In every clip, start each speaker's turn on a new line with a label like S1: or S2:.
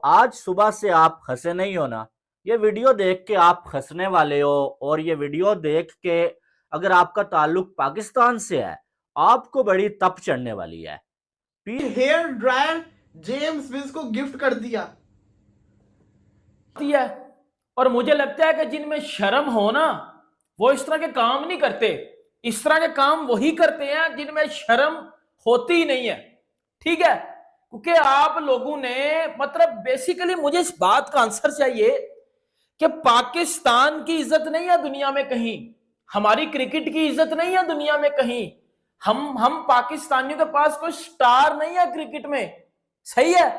S1: आज सुबह से आप हंसे नहीं हो ना। ये वीडियो देख के आप हंसने वाले हो, और ये वीडियो देख के अगर आपका ताल्लुक पाकिस्तान से है, आपको बड़ी तप चढ़ने वाली है।
S2: हेयर ड्रायर जेम्स विंस को गिफ्ट कर दिया।
S3: है और मुझे लगता है कि जिनमें शर्म हो ना वो इस तरह के काम नहीं करते। इस तरह के काम वही करते हैं जिनमें शर्म होती ही नहीं है। ठीक है, क्योंकि आप लोगों ने मतलब बेसिकली मुझे इस बात का आंसर चाहिए कि पाकिस्तान की इज्जत नहीं है दुनिया में कहीं, हमारी क्रिकेट की इज्जत नहीं है दुनिया में कहीं, हम पाकिस्तानियों के पास कोई स्टार नहीं है क्रिकेट में। सही है,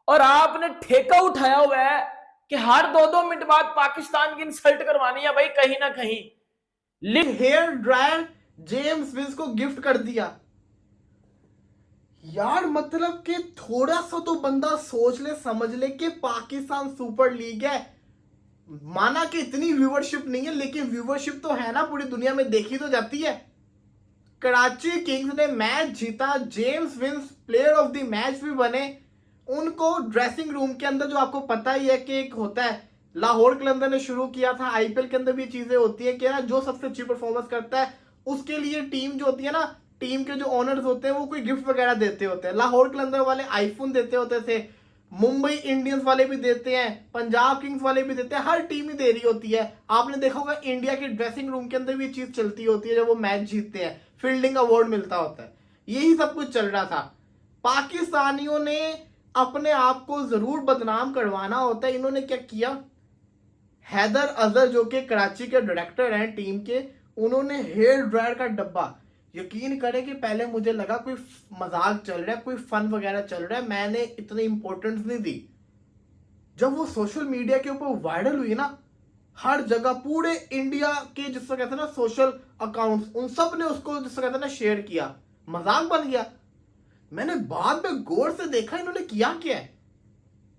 S3: और आपने ठेका उठाया हुआ है कि हर 2-2 मिनट बाद पाकिस्तान की इंसल्ट करवानी है भाई कहीं ना कहीं।
S2: हेयर ड्रायर जेम्स विंस को गिफ्ट कर दिया। यार मतलब कि थोड़ा सा तो बंदा सोच ले समझ ले कि पाकिस्तान सुपर लीग है। माना कि इतनी व्यूवरशिप नहीं है, लेकिन व्यूवरशिप तो है ना, पूरी दुनिया में देखी तो जाती है। कराची किंग्स ने मैच जीता, James Vince player of the match भी बने। उनको ड्रेसिंग रूम के अंदर, जो आपको पता ही है कि एक होता है, लाहौर कलंदर ने शुरू किया था, आईपीएल के अंदर भी चीजें होती है कि ना जो सबसे अच्छी परफॉर्मेंस करता है उसके लिए टीम जो होती है ना, टीम के जो ओनर्स होते हैं वो कोई गिफ्ट वगैरह देते होते हैं। लाहौर कलंदर वाले आईफोन देते होते थे, मुंबई इंडियंस वाले भी देते हैं, पंजाब किंग्स वाले भी देते हैं, हर टीम ही दे रही होती है। आपने देखा होगा इंडिया के ड्रेसिंग रूम के अंदर भी ये चीज चलती होती है, जब वो मैच जीतते हैं फील्डिंग अवार्ड मिलता होता है। यही सब कुछ चल रहा था। पाकिस्तानियों ने अपने आप को जरूर बदनाम करवाना होता है। इन्होंने क्या किया, हैदर अजहर जो कि कराची के डायरेक्टर हैं टीम के, उन्होंने हेयर ड्रायर का डब्बा, यकीन करें कि पहले मुझे लगा कोई मजाक चल रहा है, कोई फन वगैरह चल रहा है, मैंने इतनी इंपॉर्टेंस नहीं दी। जब वो सोशल मीडिया के ऊपर वायरल हुई ना, हर जगह पूरे इंडिया के जिसको कहते हैं ना सोशल अकाउंट्स, उन सब ने उसको जिसको कहते हैं ना शेयर किया, मजाक बन गया। मैंने बाद में गौर से देखा इन्होंने किया क्या है।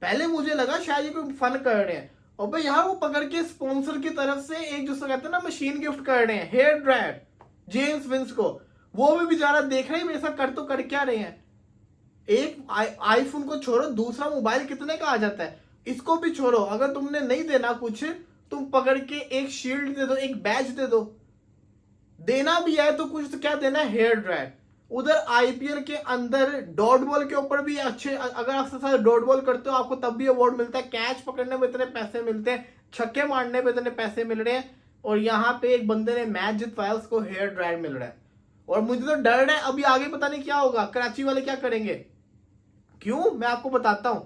S2: पहले मुझे लगा शायद ये कोई फन कर रहे हैं, और भाई यहाँ वो पकड़ के स्पॉन्सर की तरफ से एक जिसको कहते हैं ना मशीन गिफ्ट कर रहे हैं, हेयर ड्रायर जेम्स विंस को। वो भी बेचारा देख रहे हैं ऐसा कर तो कर क्या रहे हैं। एक आईफोन को छोड़ो, दूसरा मोबाइल कितने का आ जाता है, इसको भी छोड़ो। अगर तुमने नहीं देना कुछ, तुम पकड़ के एक शील्ड दे दो, एक बैच दे दो। देना भी है तो कुछ तो क्या देना है, हेयर ड्रायर। उधर आईपीएल के अंदर डॉट बॉल के ऊपर भी अच्छे, अगर आप साथ डॉट बॉल करते हो आपको तब भी अवार्ड मिलता है, कैच पकड़ने में इतने पैसे मिलते हैं, छक्के मारने में इतने पैसे मिल रहे हैं, और यहाँ पे एक बंदे ने मैच जितवाया उसको हेयर ड्रायर मिल रहा है। और मुझे तो डर है अभी आगे पता नहीं क्या होगा, कराची वाले क्या करेंगे। क्यों, मैं आपको बताता हूं।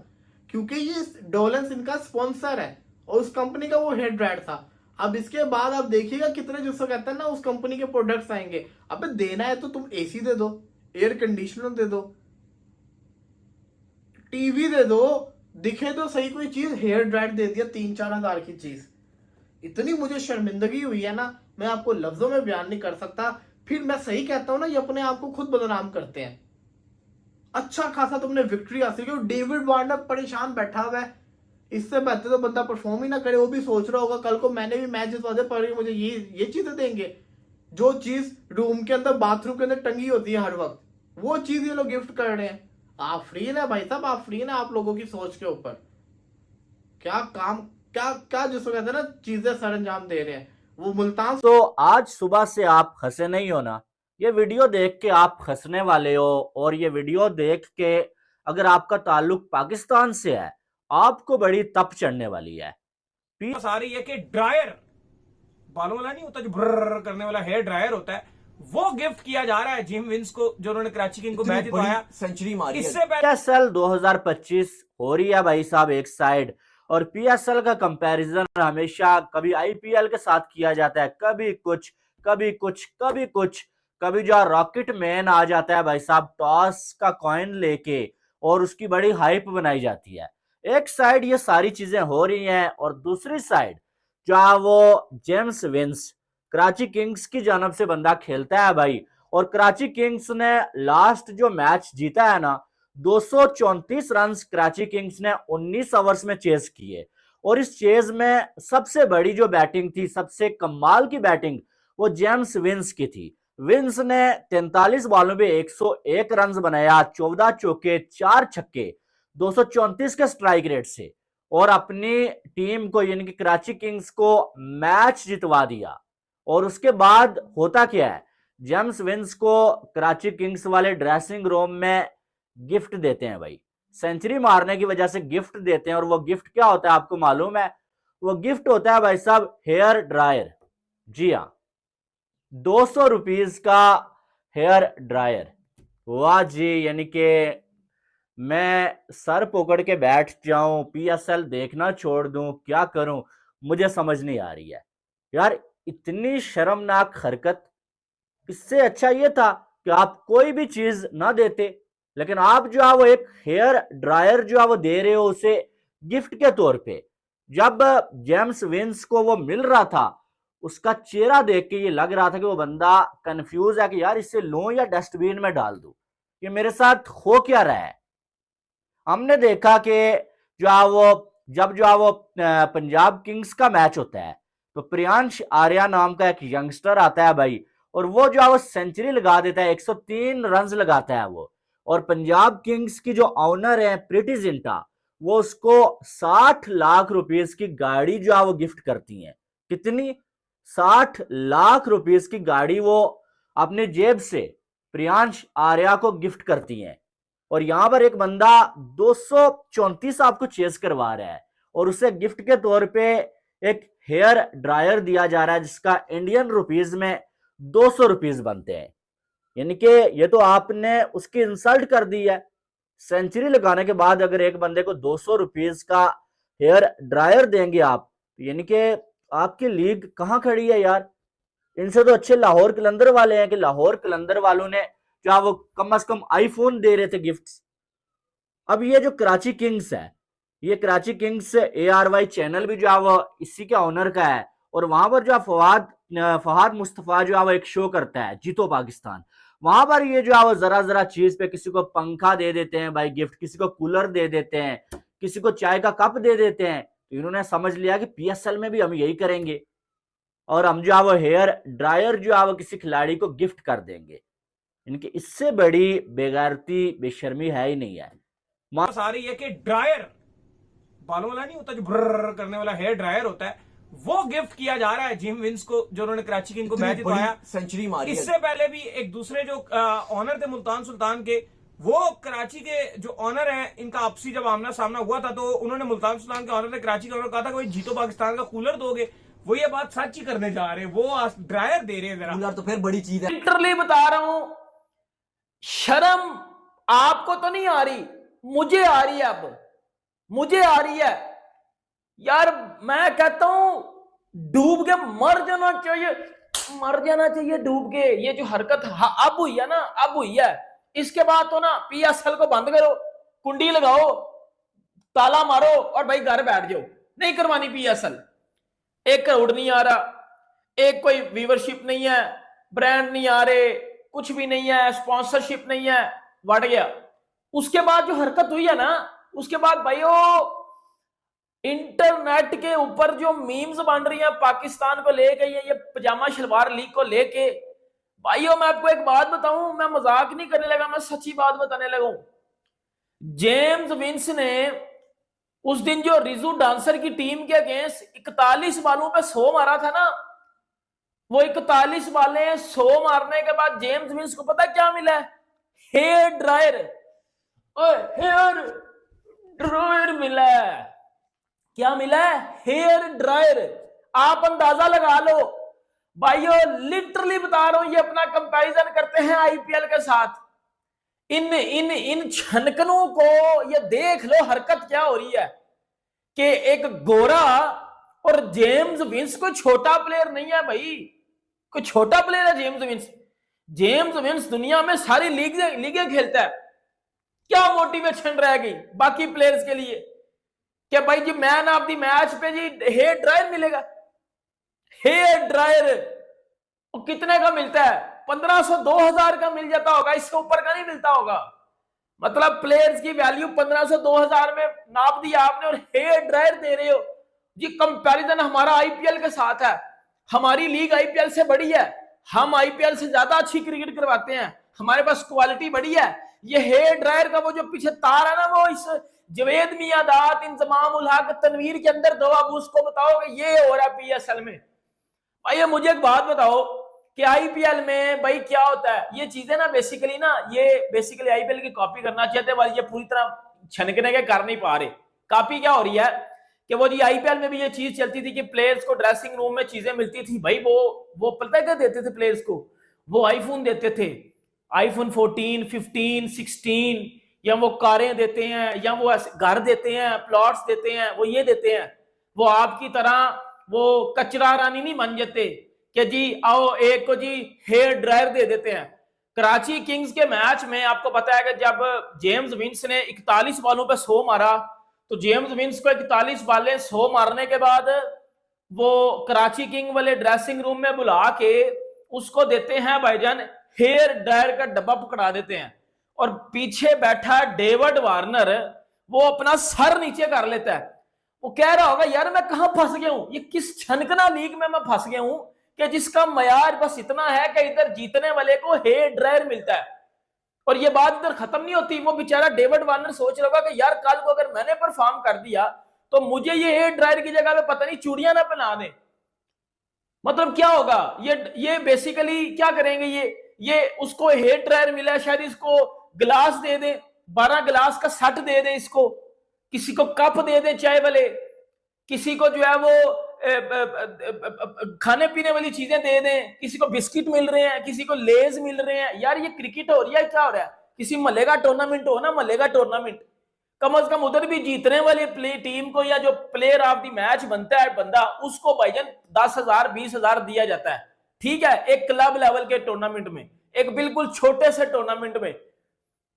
S2: क्योंकि ये डोलेंस इनका स्पॉन्सर है और उस कंपनी का वो हेयर ड्रायर था। अब इसके बाद आप देखिएगा कितने जिसको कहते हैं ना उस कंपनी के प्रोडक्ट्स आएंगे। अब देना है तो तुम एसी दे दो, एयर कंडीशनर दे दो, टीवी दे दो, दिखे तो सही कोई चीज। हेयर ड्रायर दे दिया 3-4 हजार की चीज। इतनी मुझे शर्मिंदगी हुई है ना, मैं आपको लफ्जों में बयान नहीं कर सकता। फिर मैं सही कहता हूं ना, ये अपने आप को खुद बदनाम करते हैं। अच्छा खासा तुमने विक्ट्री हासिल की, डेविड वार्नर परेशान बैठा हुआ है, इससे बेहतर तो बंदा परफॉर्म ही ना करे। वो भी सोच रहा होगा कल को मैंने भी मैच जितवा दे, पर मुझे ये चीजें देंगे। जो चीज रूम के अंदर, बाथरूम के अंदर टंगी होती है हर वक्त, वो चीज ये लोग गिफ्ट कर रहे हैं। आप फ्री ना भाई साहब, आप फ्री ना आप लोगों की सोच के ऊपर। क्या काम, क्या क्या जिसको कहते हैं ना चीजें सर अंजाम दे रहे हैं वो मुल्तान।
S1: तो आज सुबह से आप हंसे नहीं हो ना। ये वीडियो देख के आप हंसने वाले हो, और ये वीडियो देख के अगर आपका ताल्लुक पाकिस्तान से है, आपको बड़ी तप चढ़ने वाली है।
S4: आ रही है कि ड्रायर, बालों वाला नहीं होता जो ब्रर करने वाला हेयर ड्रायर होता है, वो गिफ्ट किया जा रहा है जिम विंस को, जो उन्होंने कराची किंग को मैच जितवाया,
S2: सेंचुरी मारी।
S4: इससे पहले
S1: पीएसएल 2025 हो रही है भाई साहब एक साइड, और पीएसएल का कंपैरिजन हमेशा कभी आईपीएल के साथ किया जाता है, कभी कुछ कभी कुछ कभी कुछ। कभी जो रॉकेट मैन आ जाता है भाई साहब टॉस का कॉइन लेके, और उसकी बड़ी हाइप बनाई जाती है। एक साइड ये सारी चीजें हो रही हैं, और दूसरी साइड जहां वो जेम्स विंस कराची किंग्स की जानब से बंदा खेलता है भाई, और कराची किंग्स ने लास्ट जो मैच जीता है ना, 234 रन कराची किंग्स ने 19 ओवर्स में चेज किए। और इस चेज में सबसे बड़ी जो बैटिंग थी, सबसे कमाल की बैटिंग, वो जेम्स विंस की थी। विंस ने 43 बॉलों में 101 रन बनाया, 14 चौके 4 छक्के, 234 के स्ट्राइक रेट से और अपनी टीम को यानी कि कराची किंग्स को मैच जितवा दिया। और उसके बाद होता क्या है, जेम्स विंस को कराची किंग्स वाले ड्रेसिंग रूम में गिफ्ट देते हैं भाई, सेंचुरी मारने की वजह से गिफ्ट देते हैं। और वो गिफ्ट क्या होता है आपको मालूम है? वो गिफ्ट होता है भाई साहब हेयर ड्रायर। जी हाँ, 200 रुपीज का हेयर ड्रायर। वाह जी, यानी कि मैं सर पकड़ के बैठ जाऊं, पीएसएल देखना छोड़ दूं, क्या करूं, मुझे समझ नहीं आ रही है यार। इतनी शर्मनाक हरकत। इससे अच्छा ये था कि आप कोई भी चीज ना देते, लेकिन आप जो है वो एक हेयर ड्रायर जो है वो दे रहे हो उसे गिफ्ट के तौर पे। जब जेम्स विंस को वो मिल रहा था, उसका चेहरा देख के ये लग रहा था कि वो बंदा कंफ्यूज है कि यार इसे लूं या डस्टबिन में डाल दूं, कि मेरे साथ हो क्या रहा है। हमने देखा कि जो है वो जब जो है वो पंजाब किंग्स का मैच होता है तो प्रियांश आर्या नाम का एक यंगस्टर आता है भाई, और वो जो है वो सेंचुरी लगा देता है, 103 रन लगाता है वो। और पंजाब किंग्स की जो ऑनर है प्रीति जिंटा, वो उसको 60 लाख रुपीस की गाड़ी जो है वो गिफ्ट करती हैं। कितनी? 60 लाख रुपीस की गाड़ी वो अपने जेब से प्रियांश आर्या को गिफ्ट करती हैं। और यहां पर एक बंदा 234 आपको चेस करवा रहा है और उसे गिफ्ट के तौर पे एक हेयर ड्रायर दिया जा रहा है जिसका इंडियन रुपीज में 200 रुपीज बनते हैं। यानी कि ये तो आपने उसकी इंसल्ट कर दी है। सेंचुरी लगाने के बाद अगर एक बंदे को 200 रुपीज का हेयर ड्रायर देंगे आप, यानी कि आपकी लीग कहां खड़ी है यार। इनसे तो अच्छे लाहौर कलंदर वाले हैं कि लाहौर कलंदर वालों ने जो वो कम से कम आईफोन दे रहे थे गिफ्ट्स। अब ये जो कराची किंग्स है, ये कराची किंग्स ARY चैनल भी जो है वो इसी के ऑनर का है। और वहां पर जो फहाद मुस्तफा जो है वो एक शो करता है जीतो पाकिस्तान, वहां पर ये जो है वो जरा जरा चीज पे किसी को पंखा दे देते हैं भाई गिफ्ट, किसी को कूलर दे देते हैं, किसी को चाय का कप दे देते हैं। तो इन्होंने समझ लिया कि PSL में भी हम यही करेंगे और हम जो है वो हेयर ड्रायर जो है वो किसी खिलाड़ी को गिफ्ट कर देंगे। इनकी इससे बड़ी बेगैरती बेशर्मी है ही नहीं है।
S4: आ रही है कि ड्रायर बालों वाला नहीं होता जो ब्रर करने वाला हेयर ड्रायर होता है, वो गिफ्ट किया जा रहा है जिम विंस को, जो उन्होंने कराची किंग को मैच जितवाया,
S5: सेंचुरी मारी।
S4: इससे पहले भी एक दूसरे जो ऑनर थे मुल्तान सुल्तान के, वो कराची के जो ऑनर हैं, इनका आपसी जब आमना सामना हुआ था तो उन्होंने मुल्तान सुल्तान के ऑनर ने कराची के ऑनर कहा था कि जीतो पाकिस्तान का कूलर दोगे। वो ये बात सच ही करने जा रहे हैं, वो ड्रायर दे रहे हैं। जरा
S5: कूलर तो फिर बड़ी चीज है।
S3: लिटरली बता रहा हूं, शर्म आपको तो नहीं आ रही, मुझे आ रही है। अब मुझे आ रही है यार। मैं कहता हूं डूब के मर जाना चाहिए, मर जाना चाहिए डूब के। ये जो हरकत अब हुई है ना, अब हुई है, इसके बाद तो ना PSL को बंद करो, कुंडी लगाओ, ताला मारो और भाई घर बैठ जाओ। नहीं करवानी PSL। 1 करोड़ नहीं आ रहा, एक कोई व्यूवरशिप नहीं है, ब्रांड नहीं आ रहे, कुछ भी नहीं है, स्पॉन्सरशिप नहीं है, बढ़ गया। उसके बाद जो हरकत हुई है ना, उसके बाद भाइयों इंटरनेट के ऊपर जो मीम्स बन रही हैं पाकिस्तान को लेके, ये पजामा शलवार लीग को लेके, भाइयों मैं आपको एक बात बताऊं, मैं मजाक नहीं करने लगा, मैं सच्ची बात बताने लगा हूं। जेम्स विंस ने उस दिन जो रिजू डांसर की टीम के अगेंस्ट 41 बालों पे 100 मारा था ना, वो 41 बाले 100 मारने के बाद जेम्स विंस को पता क्या मिला? Hair dryer. हेयर ड्रायर मिला है। क्या मिला है? Hair dryer. आप अंदाजा लगा लो भाइयों, लिटरली बता रहा हूं, ये अपना कंपैरिजन करते हैं IPL के साथ। इन छनकनों को ये देख लो हरकत क्या हो रही है कि एक गोरा और जेम्स विंस कोई छोटा प्लेयर नहीं है भाई, कोई छोटा प्लेयर है जेम्स विंस। जेम्स विंस दुनिया में सारी लीगें खेलता है। क्या मोटिवेशन रहेगी बाकी प्लेयर्स के लिए कि भाई जी मैन ऑफ द मैच पे जी हेयर ड्रायर मिलेगा? हेयर ड्रायर कितने का मिलता है? 1500 2000 का मिल जाता होगा, इससे ऊपर का नहीं मिलता होगा। मतलब प्लेयर्स की वैल्यू 1500 2000 में नाप दिया आपने और हेयर ड्रायर दे रहे हो जी। कंपैरिजन हमारा IPL के साथ है, हमारी लीग IPL से बड़ी है, हम IPL से ज्यादा अच्छी क्रिकेट करवाते हैं, हमारे पास क्वालिटी बड़ी है। ये हेयर ड्रायर का वो जो पीछे तार है ना, वो इस जवेद मियादात, इंजमाम उल हक, तनवीर के अंदर दो। अब उसको बताओ कि ये हो रहा है पीएसएल में। भाई मुझे एक बात बताओ कि आईपीएल में भाई क्या होता है, ये चीजें ना बेसिकली आईपीएल की कॉपी करना चाहते हैं, ये पूरी तरह छनकने के कर नहीं पा रहे। कॉपी क्या हो रही है कि वो जी आईपीएल में भी ये चीज चलती थी कि प्लेयर्स को ड्रेसिंग रूम में चीजें मिलती थी। भाई वो पता है क्या देते थे प्लेयर्स को? वो आईफोन देते थे, आईफोन 14, 15, 16, या वो कारें देते हैं, या वो घर देते हैं, प्लॉट्स देते हैं, वो ये देते हैं। वो आपकी तरह वो कचरा रानी नहीं बन जाते कि जी आओ एक को जी हेयर ड्रायर दे देते हैं। कराची किंग्स के मैच में आपको पता है कि जब जेम्स विंस ने 41 बॉलों पे 100 मारा, तो जेम्स विंस को 41 बॉलें 100 मारने के बाद वो कराची किंग वाले ड्रेसिंग रूम में बुला के उसको देते हैं भाईजान हेयर ड्रायर का डब्बा पकड़ा देते हैं, और पीछे बैठा डेविड वार्नर वो अपना सर नीचे कर लेता है। वो कह रहा होगा यार मैं कहां फंस गया हूं, ये किस छनकना लीग में मैं फंस गया हूं कि जिसका मयार बस इतना है कि इधर जीतने वाले को हेयर ड्रायर मिलता है, और ये बात इधर खत्म नहीं होती। वो बेचारा डेविड वार्नर सोच रहा होगा कि यार कल को अगर मैंने परफॉर्म कर दिया तो मुझे ये हेयर ड्रायर की जगह पे पता नहीं चूड़ियां ना पहना दे। मतलब क्या होगा ये बेसिकली क्या करेंगे, ये उसको हेयर ड्रायर मिला है, शायद इसको गिलास दे दे, 12 गिलास का सेट दे दे, इसको किसी को कप दे दे चाय वाले, किसी को जो है वो खाने पीने वाली चीजें दे दें, किसी को बिस्किट मिल रहे हैं, किसी को लेज मिल रहे हैं। यार ये क्रिकेट हो रही है, क्या हो रहा है? किसी महल्ले का टूर्नामेंट हो ना, महल्ले का टूर्नामेंट, कम से कम उधर भी जीतने वाली टीम को या जो प्लेयर ऑफ द मैच बनता है बंदा, उसको भाईजान 10,000 20,000 दिया जाता है। ठीक है, एक क्लब लेवल के टूर्नामेंट में, एक बिल्कुल छोटे से टूर्नामेंट में।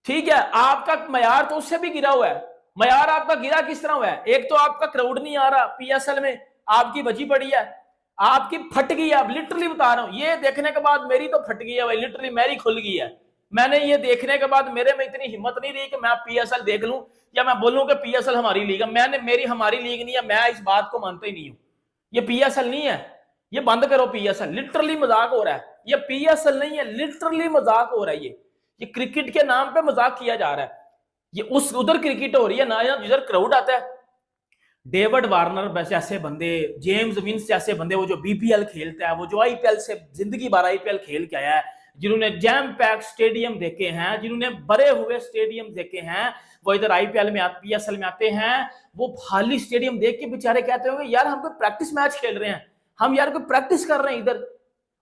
S3: ठीक है, आपका मयार तो उससे भी गिरा हुआ है। मयार आपका गिरा किस तरह हुआ है? एक तो आपका क्राउड नहीं आ रहा पीएसएल में, आपकी बची पड़ी है, आपकी फट गई है। अब लिटरली बता रहा हूं, ये देखने के बाद मेरी तो फट गई है भाई, लिटरली मेरी खुल गई है। मैंने ये देखने के बाद मेरे में इतनी हिम्मत नहीं रही कि मैं पीएसएल देख लूं या मैं बोलूं कि पीएसएल हमारी लीग है। मेरी हमारी लीग नहीं है, मैं इस बात को मानता ही नहीं हूं। ये पीएसएल नहीं है, ये बंद करो पीएसएल, लिटरली मजाक हो रहा है। ये पीएसएल नहीं है, लिटरली मजाक हो रहा है। ये क्रिकेट के नाम पे मजाक किया जा रहा है। ये उधर क्रिकेट हो रही है ना, जिधर क्राउड आता है। डेविड वार्नर जैसे बंदे, जेम्स विंस जैसे बंदे, वो जो बीपीएल खेलता है, वो जो आईपीएल से जिंदगी भर आईपीएल खेल के आया है, जिन्होंने जैम पैक स्टेडियम देखे हैं, जिन्होंने भरे हुए स्टेडियम देखे हैं, वो इधर आईपीएल में पीएसएल में आते हैं, वो खाली स्टेडियम देख के बेचारे कहते होंगे यार हम कोई प्रैक्टिस मैच खेल रहे हैं, हम यार कोई प्रैक्टिस कर रहे हैं। इधर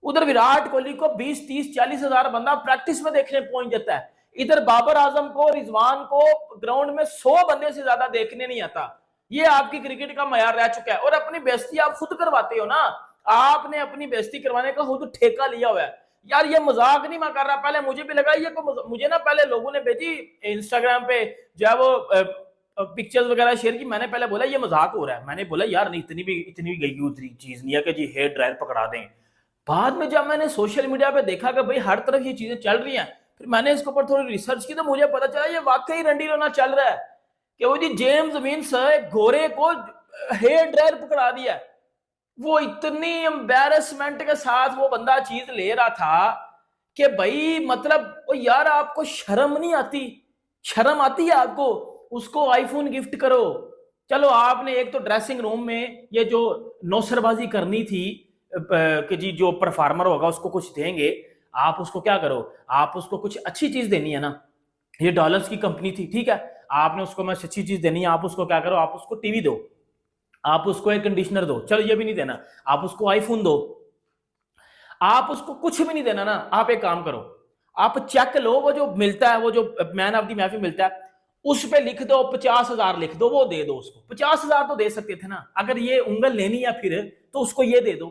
S3: उधर विराट कोहली को 20, 30, 40 हजार बंदा प्रैक्टिस में देखने पहुंच जाता है। इधर बाबर आजम को, रिजवान को ग्राउंड में 100 बंदे से ज्यादा देखने नहीं आता। ये आपकी क्रिकेट का मयार रह चुका है। और अपनी बेइज्जती आप खुद करवाते हो ना, आपने अपनी बेइज्जती करवाने का खुद ठेका लिया हुआ है। यार ये मजाक नहीं मैं कर रहा, पहले मुझे भी लगा ये को, मुझे ना पहले लोगों ने भेजी इंस्टाग्राम पे जो है वो पिक्चर्स वगैरह शेयर की, मैंने पहले बोला ये मजाक हो रहा है। मैंने बोला यार नहीं, इतनी भी गई उतरी चीज नहीं है कि जी हेयर ड्रायर पकड़ा दें। बाद में जब मैंने सोशल मीडिया पे देखा कि भाई हर तरफ ये चीजें चल रही हैं, फिर मैंने इसके ऊपर थोड़ी रिसर्च की, तो मुझे पता चला ये वाकई रंडी रोना चल रहा है कि वो जी जेम्स विंस गोरे को हेयर ड्रायर पकड़ा दिया। वो इतनी एम्बैरेसमेंट के साथ वो बंदा चीज ले रहा था कि भाई मतलब ओ यार आपको शर्म नहीं आती? शर्म आती है आपको? उसको आईफोन गिफ्ट करो। चलो आपने एक तो ड्रेसिंग रूम में ये जो नौसरबाजी करनी थी कि जी जो परफॉर्मर होगा उसको कुछ देंगे, आप उसको क्या करो, आप उसको कुछ अच्छी चीज देनी है ना। ये डॉलर्स की कंपनी थी, ठीक है, आपने उसको मैं अच्छी चीज देनी है, आप उसको क्या करो, आप उसको टीवी दो, आप उसको एयर कंडीशनर दो, चलो ये भी नहीं देना, आप उसको आईफोन दो, आप उसको कुछ भी नहीं देना ना। आप एक काम करो, आप चेक लो, वो जो मिलता है, वो जो मैन ऑफ द महफिल मिलता है, उस पे लिख दो 50,000 लिख दो, वो दे दो उसको। 50,000 तो दे सकते थे ना, अगर ये उंगल लेनी है फिर तो उसको ये दे दो।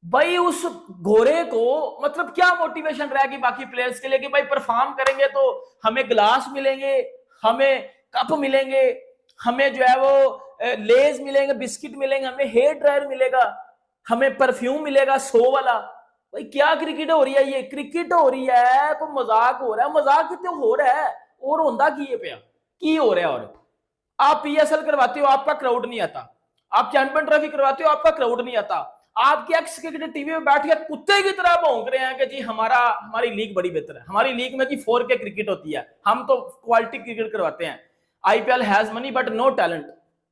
S3: भाई उस घोड़े को मतलब क्या मोटिवेशन रहेगी बाकी प्लेयर्स के लिए कि भाई परफॉर्म करेंगे तो हमें ग्लास मिलेंगे, हमें कप मिलेंगे, हमें जो है वो लेज मिलेंगे, बिस्किट मिलेंगे, हमें हेयर ड्रायर मिलेगा, हमें परफ्यूम मिलेगा 100 वाला। भाई क्या क्रिकेट हो रही है? ये क्रिकेट हो रही है तो मजाक हो रहा है। मजाक कितने हो रहा है और होंदा की हो रहा है। और आप पीएसएल करवाते हो, आपका क्राउड नहीं आता। आप चैंपियन ट्रॉफी करवाते हो, आपका क्राउड नहीं आता। आपके एक्स क्रिकेटर टीवी में बैठ के कुत्ते की तरह भौंक रहे हैं कि जी हमारी लीग बड़ी बेहतर है, हमारी लीग में जी 4K क्रिकेट होती है, हम तो क्वालिटी क्रिकेट करवाते हैं। IPL has money but no talent,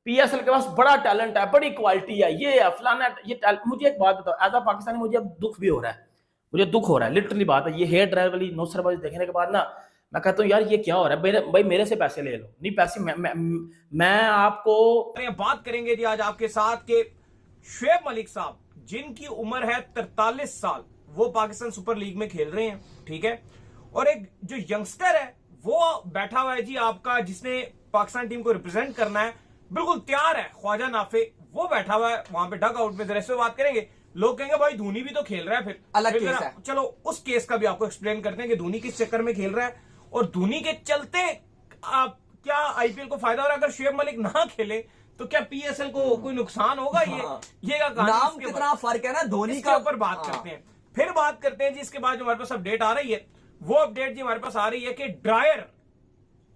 S3: PSL के पास बड़ा टैलेंट है, बड़ी क्वालिटी है, ये है फलाना है, ये टैलेंट। मुझे एक बात बताओ, एज अ पाकिस्तानी मुझे अब दुख भी हो रहा है, मुझे दुख हो रहा है, लिटरली बात है। ये हेयर ड्रायर वाली नौसरबाजी देखने के बाद ना मैं कहता हूँ यार ये क्या हो रहा है, भाई मेरे से पैसे ले लो, नहीं पैसे मैं आपको
S4: बात करेंगे जी आज आपके साथ के शुएब मलिक साहब जिनकी उम्र है 43 साल, वो पाकिस्तान सुपर लीग में खेल रहे हैं, ठीक है। और एक जो यंगस्टर है वो बैठा हुआ है जी आपका, जिसने पाकिस्तान टीम को रिप्रेजेंट करना है, बिल्कुल तैयार है, ख्वाजा नाफे, वो बैठा हुआ है वहां पे डग आउट में। जरा इससे बात करेंगे, लोग कहेंगे भाई धोनी भी तो खेल रहा है, फिर
S5: अलग केस है।
S4: चलो उस केस का भी आपको एक्सप्लेन करते हैं कि धोनी किस चक्कर में खेल रहा है और धोनी के चलते क्या आईपीएल को फायदा हो रहा है। अगर शुएब मलिक ना खेले तो क्या पीएसएल को कोई नुकसान होगा? ये
S5: नाम कितना फर्क है ना धोनी का।
S4: ऊपर बात करते हैं, फिर बात करते हैं जी। इसके बाद जो हमारे पास अपडेट आ रही है, वो अपडेट जी हमारे पास आ रही है कि ड्रायर,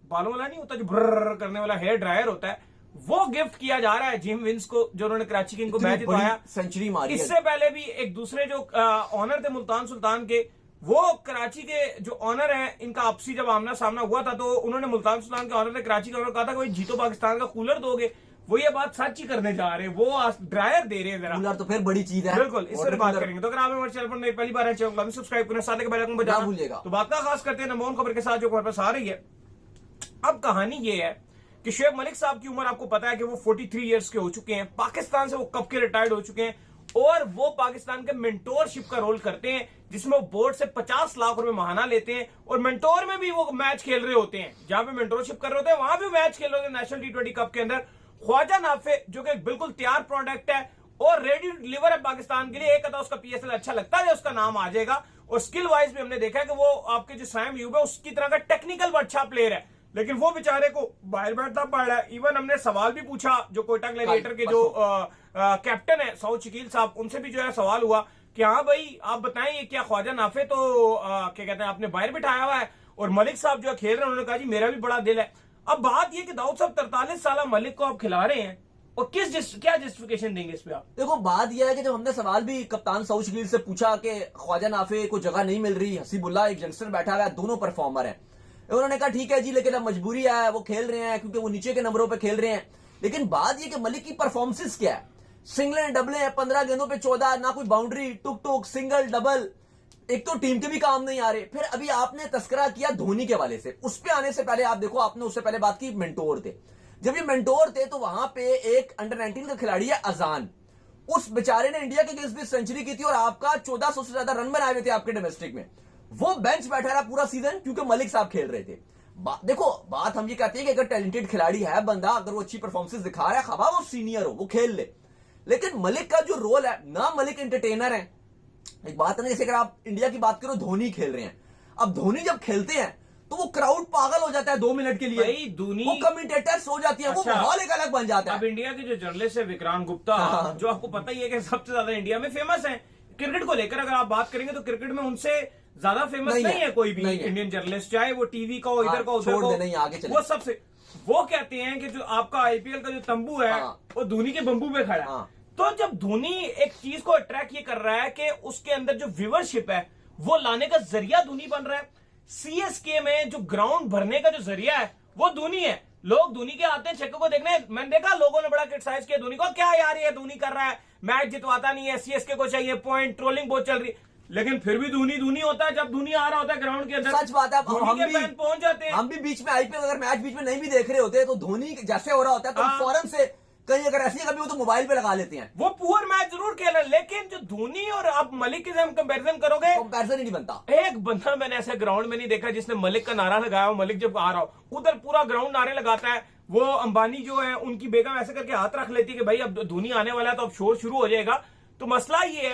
S4: बालों वाला नहीं होता जो ब्रर करने वाला हेयर ड्रायर होता है, वो गिफ्ट किया जा रहा है जिम विंस को, जो उन्होंने कराची किंग को मैच जितवाया,
S5: सेंचुरी मारी।
S4: इससे पहले भी एक दूसरे जो ऑनर थे मुल्तान सुल्तान के, वो कराची के जो ऑनर हैं, इनका आपसी जब आमना सामना हुआ था तो उन्होंने मुल्तान सुल्तान के ऑनर ने कराची के ऑनर कहा था कि जीतो पाकिस्तान का कूलर दोगे, वो ये बात सच ही करने जा रहे हैं, वो ड्रायर दे रहे हैं। जरा
S5: कूलर तो फिर बड़ी चीज है,
S4: बिल्कुल इस पर बात करेंगे। तो अगर आप हमारे चैनल पर पहली बार है, चैनल को सब्सक्राइब करें, साथ ही बेल आइकन बजाना भूलिएगा। तो बात का खास करते हैं नंबर 1 खबर के साथ जो हमारे पास आ रही है। अब कहानी ये है कि शुएब मलिक साहब की उम्र आपको पता है कि वो 43 इयर्स के हो चुके हैं, पाकिस्तान से वो कब के रिटायर्ड हो चुके हैं और वो पाकिस्तान के मेंटोरशिप का रोल करते हैं, जिसमें वो बोर्ड से 50 लाख रुपए महाना लेते हैं और मेंटोर में भी वो मैच खेल रहे होते हैं, जहां पे मेंटोरशिप कर रहे होते हैं वहां भी मैच खेल रहे होते हैं नेशनल T20 कप के अंदर। ख्वाजा नाफे जो कि बिल्कुल तैयार प्रोडक्ट है और रेडी टू डिलीवर है पाकिस्तान के लिए, एक था उसका पीएसएल अच्छा लगता है, उसका नाम आ जाएगा। और स्किल वाइज भी हमने देखा है कि वो आपके जो साइम यूब है उसकी तरह का टेक्निकल अच्छा प्लेयर है, लेकिन वो बेचारे को बाहर बैठना पड़ रहा है। इवन हमने सवाल भी पूछा जो कोयटा ग्लैडिएटर के जो कैप्टन है सऊद शकील साहब, उनसे भी जो है सवाल हुआ कि हाँ भाई आप बताएं ये क्या ख्वाजा नाफे तो क्या कहते हैं आपने बाहर बिठाया हुआ है और मलिक साहब जो खेल रहे हैं, उन्होंने कहा जी मेरा भी बड़ा दिल है। अब बात ये कि दाऊद साहब 43 साल मलिक को आप खिला रहे हैं और क्या जस्टिफिकेशन देंगे इस पे आप?
S5: देखो बात यह है कि जब हमने सवाल भी कप्तान सऊद शकील से पूछा कि ख्वाजा नाफे को जगह नहीं मिल रही, हसीबुल्लाह एक यंगस्टर बैठा हुआ है, दोनों परफॉर्मर है, उन्होंने कहा ठीक है जी लेकिन अब मजबूरी है, वो खेल रहे हैं क्योंकि वो नीचे के नंबरों पे खेल रहे हैं। लेकिन बात ये कि मलिक की परफॉर्मेंस क्या है, सिंगल डबल है, 15 गेंदों पे 14, ना कोई बाउंड्री, टुक टुक सिंगल डबल, एक तो टीम के भी काम नहीं आ रहे। फिर अभी आपने तस्करा किया धोनी के हवाले से, उस पे आने से पहले आप देखो, आपने उससे पहले बात की मेंटोर थे। जब ये मेंटोर थे तो वहां पे एक अंडर 19 का खिलाड़ी है अजान, उस बेचारे ने इंडिया के अगेंस्ट भी सेंचुरी की थी और आपका 1400 से ज्यादा रन बनाए हुए थे आपके डोमेस्टिक में, वो बेंच बैठा रहा पूरा सीजन क्योंकि मलिक साहब खेल रहे थे। देखो बात हम ये कहते हैं कि अगर टैलेंटेड खिलाड़ी है बंदा, अगर वो अच्छी परफॉर्मेंस दिखा रहा है, खबा वो सीनियर हो, वो खेल ले, लेकिन मलिक का जो रोल है ना, मलिक एंटरटेनर है। एक बात है ना, जैसे अगर आप इंडिया की बात करो, धोनी खेल रहे हैं, अब धोनी जब खेलते हैं तो वो क्राउड पागल हो जाता है 2 मिनट के लिए, वो कमेंटेटर्स हो जाती है, वो माहौल एक अलग बन जाता है।
S4: अब इंडिया के जो जर्नलिस्ट है विक्रांत गुप्ता, जो आपको पता ही है कि सबसे ज्यादा इंडिया में फेमस है क्रिकेट को लेकर, अगर आप बात करेंगे तो क्रिकेट में उनसे ज्यादा फेमस नहीं है कोई भी इंडियन जर्नलिस्ट, चाहे वो टीवी का हो, इधर का उधर का, वो सबसे वो कहते हैं कि जो आपका आईपीएल का जो तंबू है वो धोनी के बंबू पे खड़ा है। तो जब धोनी एक चीज को अट्रैक्ट ये कर रहा है कि उसके अंदर जो व्यूअरशिप है वो लाने का जरिया धोनी बन रहा है, सीएसके में जो ग्राउंड भरने का जो जरिया है वो धोनी है। लोग धोनी के आते हैं छक्के को देखने, मैंने देखा लोगों ने बड़ा क्रिटिसाइज किया धोनी को, क्या यार ये धोनी कर रहा है, मैच जितवाता नहीं है, सीएसके को चाहिए पॉइंट, ट्रोलिंग बहुत चल रही, लेकिन फिर भी धोनी होता है। जब धोनी आ रहा होता है ग्राउंड के अंदर,
S5: सच बात है,
S4: हम भी फैन पहुंच जाते हैं।
S5: हम भी बीच में आईपीएल अगर मैच बीच में नहीं भी देख रहे होते तो धोनी जैसे हो रहा होता है तो फौरन से कहीं अगर ऐसी कभी हो तो मोबाइल पे लगा लेते हैं।
S4: वो पुअर मैच जरूर खेला, लेकिन जो धोनी और आप मलिक के साथ कंपैरिजन करोगे,
S5: कंपैरिजन ही नहीं बनता।
S4: एक बंदा मैंने ऐसे ग्राउंड में नहीं देखा जिसने मलिक का नारा लगाया हो। मलिक जब आ रहा हो उधर पूरा ग्राउंड नारे लगाता है, वो अंबानी जो है उनकी बेगम ऐसे करके हाथ रख लेती है कि भाई अब धोनी आने वाला है तो अब शोर शुरू हो जाएगा। तो मसला ये है